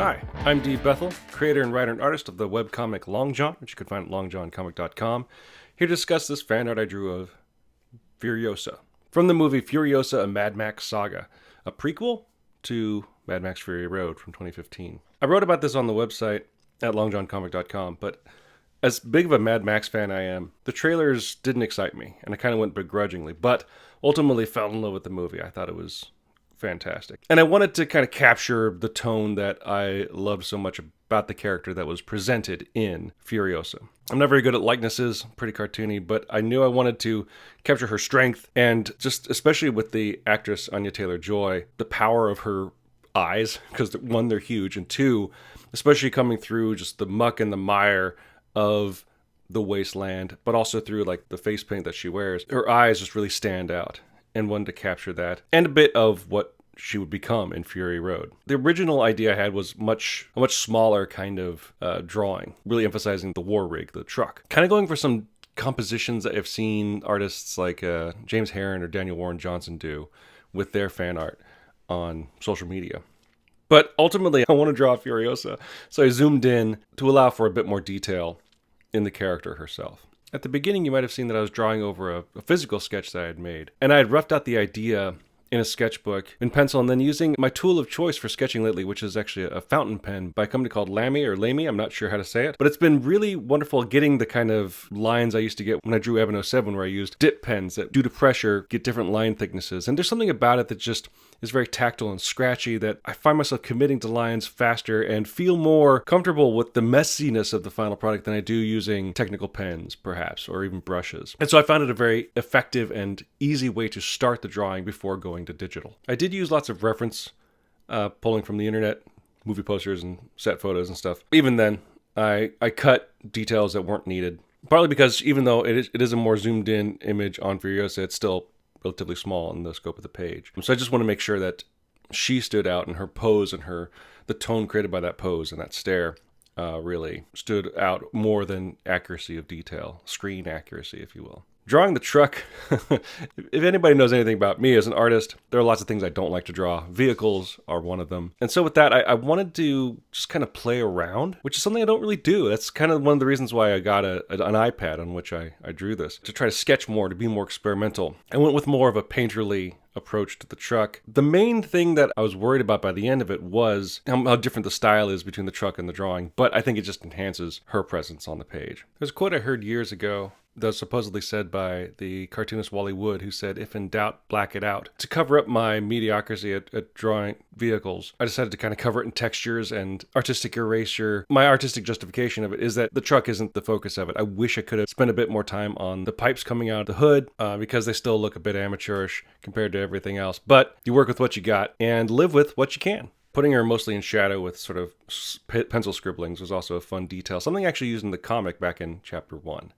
Hi, I'm Dee Bethel, creator and writer and artist of the webcomic Long John, which you can find at longjohncomic.com, here to discuss this fan art I drew of Furiosa, from the movie Furiosa, a Mad Max Saga, a prequel to Mad Max Fury Road from 2015. I wrote about this on the website at longjohncomic.com, but as big of a Mad Max fan I am, the trailers didn't excite me, and I kind of went begrudgingly, but ultimately fell in love with the movie. I thought it was fantastic. And I wanted to kind of capture the tone that I loved so much about the character that was presented in Furiosa. I'm not very good at likenesses, pretty cartoony, but I knew I wanted to capture her strength and just especially with the actress Anya Taylor-Joy, the power of her eyes, because one, they're huge, and two, especially coming through just the muck and the mire of the wasteland, but also through like the face paint that she wears, her eyes just really stand out. And wanted to capture that, and a bit of what she would become in Fury Road. The original idea I had was a much smaller kind of drawing, really emphasizing the war rig, the truck. Kind of going for some compositions that I've seen artists like James Herron or Daniel Warren Johnson do with their fan art on social media. But ultimately, I want to draw Furiosa, so I zoomed in to allow for a bit more detail in the character herself. At the beginning, you might have seen that I was drawing over a physical sketch that I had made. And I had roughed out the idea in a sketchbook in pencil, and then using my tool of choice for sketching lately, which is actually a fountain pen by a company called Lamy, I'm not sure how to say it. But it's been really wonderful getting the kind of lines I used to get when I drew Evan 07, where I used dip pens that, due to pressure, get different line thicknesses. And there's something about it that just is very tactile and scratchy that I find myself committing to lines faster and feel more comfortable with the messiness of the final product than I do using technical pens, perhaps, or even brushes. And so I found it a very effective and easy way to start the drawing before going to digital. I did use lots of reference pulling from the internet, movie posters and set photos and stuff. Even then, I cut details that weren't needed. Partly because even though it is a more zoomed in image on Furiosa, it's still relatively small in the scope of the page. So I just want to make sure that she stood out and her pose and the tone created by that pose and that stare really stood out more than accuracy of detail, screen accuracy, if you will. Drawing the truck, if anybody knows anything about me as an artist, there are lots of things I don't like to draw. Vehicles are one of them. And so with that, I wanted to just kind of play around, which is something I don't really do. That's kind of one of the reasons why I got an iPad on which I drew this, to try to sketch more, to be more experimental. I went with more of a painterly approach to the truck. The main thing that I was worried about by the end of it was how different the style is between the truck and the drawing, but I think it just enhances her presence on the page. There's a quote I heard years ago that was supposedly said by the cartoonist Wally Wood, who said, "If in doubt, black it out." To cover up my mediocrity at drawing vehicles, I decided to kind of cover it in textures and artistic erasure. My artistic justification of it is that the truck isn't the focus of it. I wish I could have spent a bit more time on the pipes coming out of the hood because they still look a bit amateurish compared to everything else. But you work with what you got and live with what you can. Putting her mostly in shadow with sort of pencil scribblings was also a fun detail, something I actually used in the comic back in chapter 1.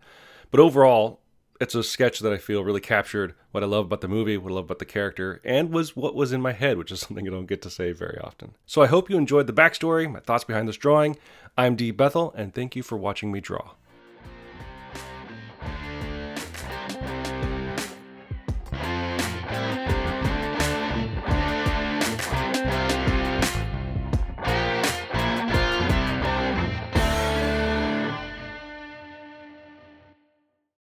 But overall, it's a sketch that I feel really captured what I love about the movie, what I love about the character, and was what was in my head, which is something I don't get to say very often. So I hope you enjoyed the backstory, my thoughts behind this drawing. I'm Dee Bethel, and thank you for watching me draw.